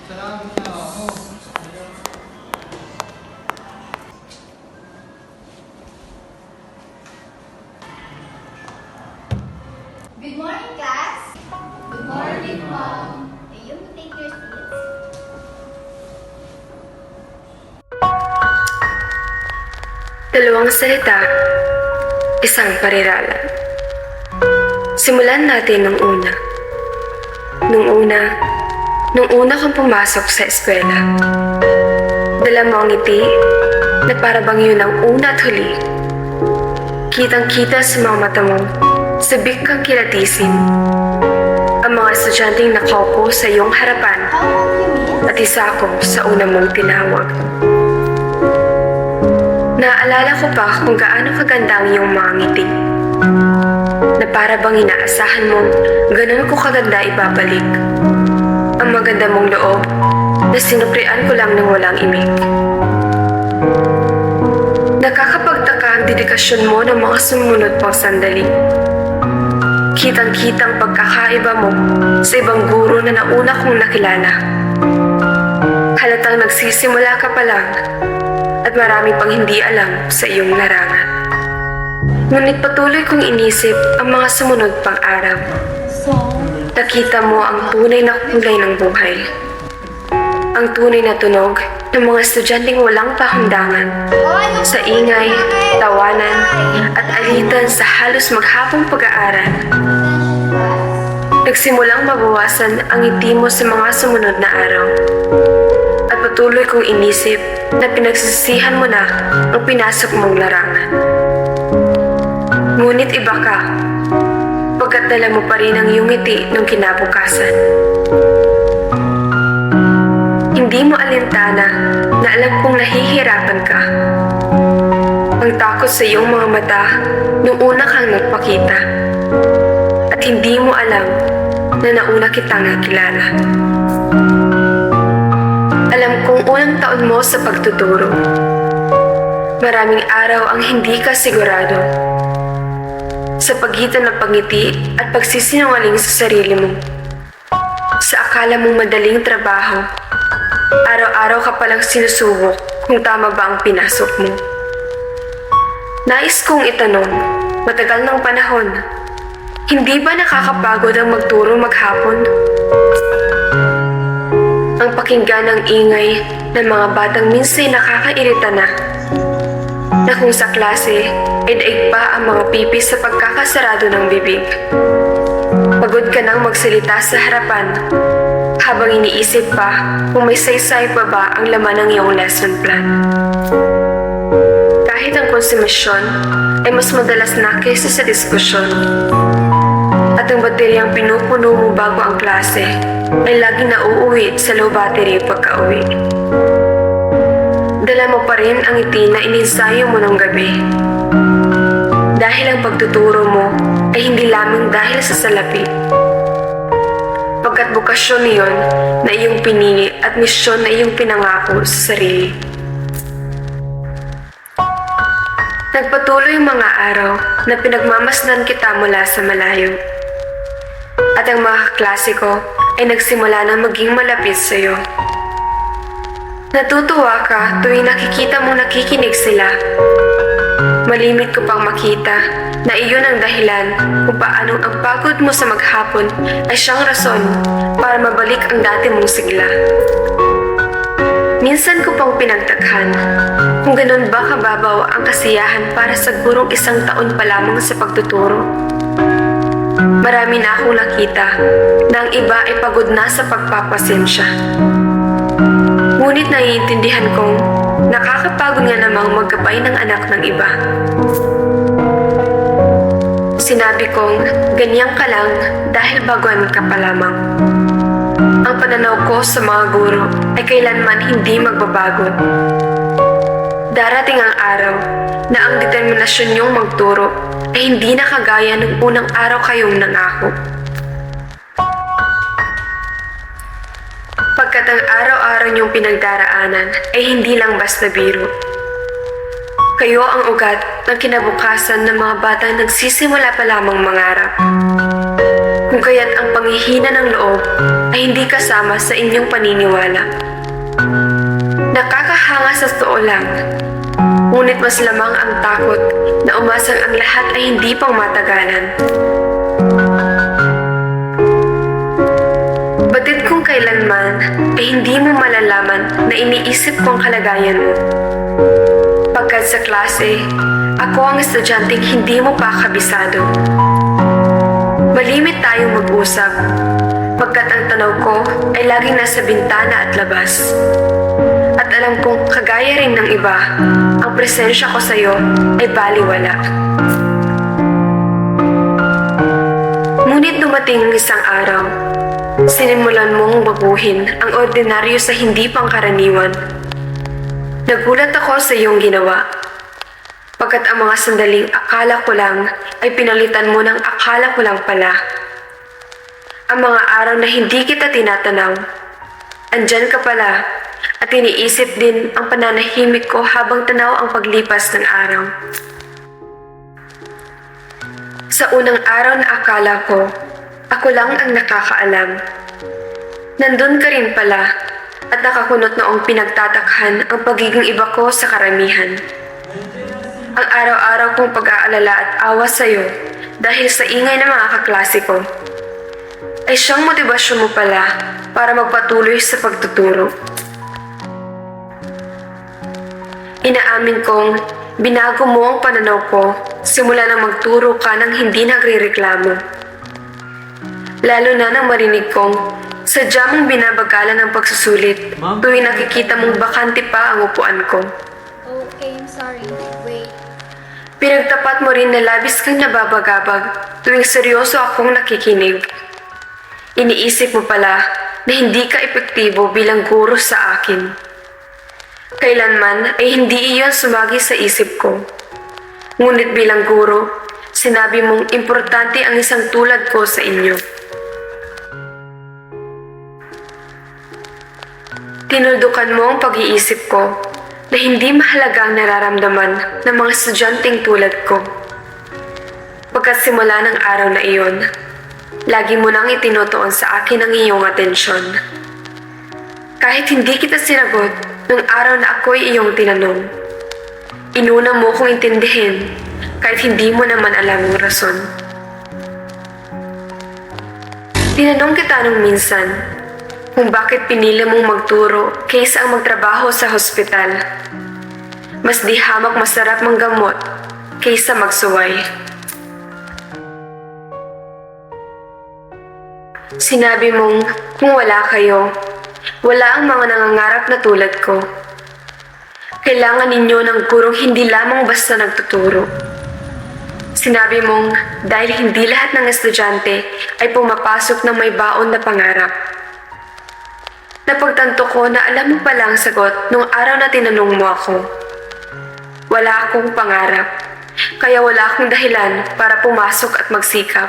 Good morning, class. Good morning, Mom. You may take your seats. Dalawang salita, isang parirala. Simulan natin nung una. Nung una kang pumasok sa eskwela. Dala mo ang ngiti na para bang yun ang una at huli. Kitang-kita sa mga mata mo, sabik kang kilatisin. Ang mga estudyanteng nakaupo sa iyong harapan How old you, miss? at isa ako sa una mong tinawag. Naaalala ko pa kung gaano kaganda ang iyong mga ngiti. Na para bang inaasahan mo, ganun ko kaganda ibabalik. Ang maganda mong loob, na sinuprian ko lang ng walang imik. Nakakapagtaka ang dedikasyon mo ng mga sumunod pang sandali. Kitang-kitang pagkakaiba mo sa ibang guro na nauna kong nakilala. Halatang nagsisimula ka pa lang at marami pang hindi alam sa iyong larangan. Ngunit patuloy kong inisip ang mga sumunod pang araw. So, Nakita mo ang tunay na kulay ng buhay. Ang tunay na tunog ng mga estudyanteng walang pakundangan sa ingay, tawanan, at alitan sa halos maghapong pag-aaral. Nagsimulang mabawasan ang ngiti mo sa mga sumunod na araw. At patuloy kong inisip na pinagsisihan mo na ang pinasok mong larangan. Ngunit iba ka, pagkat dala mo pa rin ang iyong ngiti nung kinabukasan. Hindi mo alintana na alam kong nahihirapan ka. Ang takot sa iyong mga mata nung una kang nagpakita. At hindi mo alam na nauna kitang nakilala. Alam kong unang taon mo sa pagtuturo. Maraming araw ang hindi ka sigurado. Sa pagitan ng pagngiti at pagsisinungaling sa sarili mo. Sa akala mong madaling trabaho, araw-araw ka palang sinusubok kung tama ba ang pinasok mo. Nais kong itanong, matagal ng panahon, hindi ba nakakapagod ang magturo maghapon? Ang pakinggan ng ingay ng mga batang minsan nakakairita na kung sa klase ay daig pa ang mga pipis sa pagkakasarado ng bibig. Pagod ka nang magsalita sa harapan habang iniisip pa kung may saysay pa ba ang laman ng iyong lesson plan. Kahit ang konsumisyon ay mas madalas na kaysa sa diskusyon. At ang bateryang pinupuno mo bago ang klase ay laging nauuwi sa low battery pagka-uwi. Dala mo pa rin ang ngiti na ininsayo mo ng gabi. Dahil ang pagtuturo mo ay hindi lamang dahil sa salapi. Pagkat bukasyon niyon na iyong pinili at misyon na iyong pinangako sa sarili. Nagpatuloy ang mga araw na pinagmamasdan kita mula sa malayo. At ang mga kaklase ko ay nagsimula na maging malapit sa iyo. Natutuwa ka tuwing nakikita mong nakikinig sila. Malimit ko pang makita na iyon ang dahilan kung paanong ang pagod mo sa maghapon ay siyang rason para mabalik ang dati mong sigla. Minsan ko pang pinagtakhan kung ganun ba kababaw ang kasiyahan para sa gurong 1 taon pa lamang sa pagtuturo. Marami na akong nakita na ang iba ay pagod na sa pagpapasensya. Ngunit naiintindihan kong nakakapagod nga namang maggabay ng anak ng iba. Sinabi kong ganyan ka lang dahil baguhan ka pa lamang. Ang pananaw ko sa mga guro ay kailanman hindi magbabago. Darating ang araw na ang determinasyon niyong magturo ay hindi na kagaya ng unang araw kayong nangako. Pagkat ang araw-araw niyong pinagdaraanan ay hindi lang basta biro. Kayo ang ugat ng kinabukasan ng mga batang nagsisimula pa lamang mangarap. kung kaya't ang panghihina ng loob ay hindi kasama sa inyong paniniwala. Nakakahanga sa totoo lang, ngunit mas lamang ang takot na umasang ang lahat ay hindi pang matagalan. Batid kung kailanman ay hindi mo malalaman na iniisip ko ang kalagayan mo. Pagkat sa klase, ako ang estudyanteng hindi mo pa kabisado. Malimit tayong mag-usap, pagkat ang tanaw ko ay laging nasa bintana at labas. At alam kong kagaya rin ng iba, ang presensya ko sa'yo ay baliwala. Ngunit dumating ang isang araw, sinimulan mong baguhin ang ordinaryo sa hindi pangkaraniwan. Nagulat ako sa iyong ginawa, pagkat ang mga sandaling akala ko lang ay pinalitan mo ng akala ko lang pala. Ang mga araw na hindi kita tinatanaw, andyan ka pala at iniisip din ang pananahimik ko habang tanaw ang paglipas ng araw. Sa unang araw na akala ko, ako lang ang nakakaalam. Nandun ka rin pala at nakakunot noong pinagtatakhan ang pagiging iba ko sa karamihan. Ang araw-araw kong pag-aalala at awa sa'yo dahil sa ingay ng mga kaklase ko ay siyang motibasyon mo pala para magpatuloy sa pagtuturo. Inaamin kong binago mo ang pananaw ko simula nang magturo ka ng hindi nagrereklamo. Lalo na nang marinig kong sadya mong binabagalan ng pagsusulit tuwing nakikita mong bakante pa ang upuan ko. Okay, I'm sorry. Wait. Pinagtapat mo rin na labis kang nababagabag tuwing seryoso akong nakikinig. Iniisip mo pala na hindi ka epektibo bilang guro sa akin. Kailanman ay hindi iyon sumagi sa isip ko. Ngunit bilang guro, sinabi mong importante ang isang tulad ko sa inyo. Tinuldukan mo ang pag-iisip ko na hindi mahalaga ang nararamdaman ng mga estudyanteng tulad ko. Pagkasimula ng araw na iyon, lagi mo nang itinutuon sa akin ang iyong atensyon. Kahit hindi kita sinagot nung araw na ako'y iyong tinanong, inuna mo kong intindihin kahit hindi mo naman alam ang rason. Tinanong kita nung minsan kung bakit pinili mong magturo kaysa ang magtrabaho sa hospital. Mas di hamak masarap manggamot kaysa magsuway. Sinabi mong kung wala kayo, wala ang mga nangangarap na tulad ko. Kailangan ninyo ng gurong hindi lamang basta nagtuturo. Sinabi mong dahil hindi lahat ng estudyante ay pumapasok ng may baon na pangarap. Napagtanto ko na alam mo pala ang sagot nung araw na tinanong mo ako. Wala akong pangarap, kaya wala akong dahilan para pumasok at magsikap.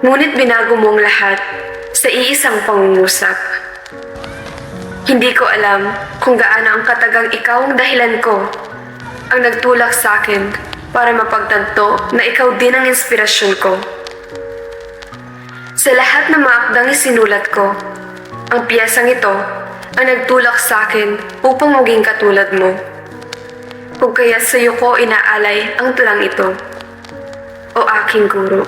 Ngunit binago mo ang lahat sa iisang pangungusap. Hindi ko alam kung gaano ang katagang ikaw ang dahilan ko ang nagtulak sa akin para mapagtanto na ikaw din ang inspirasyon ko. Sa lahat ng mga akdang isinulat ko, ang piyesang ito ang nagtulak sa akin upang maging katulad mo. Kung kaya sa iyo ko inaalay ang tulang ito, o aking guro.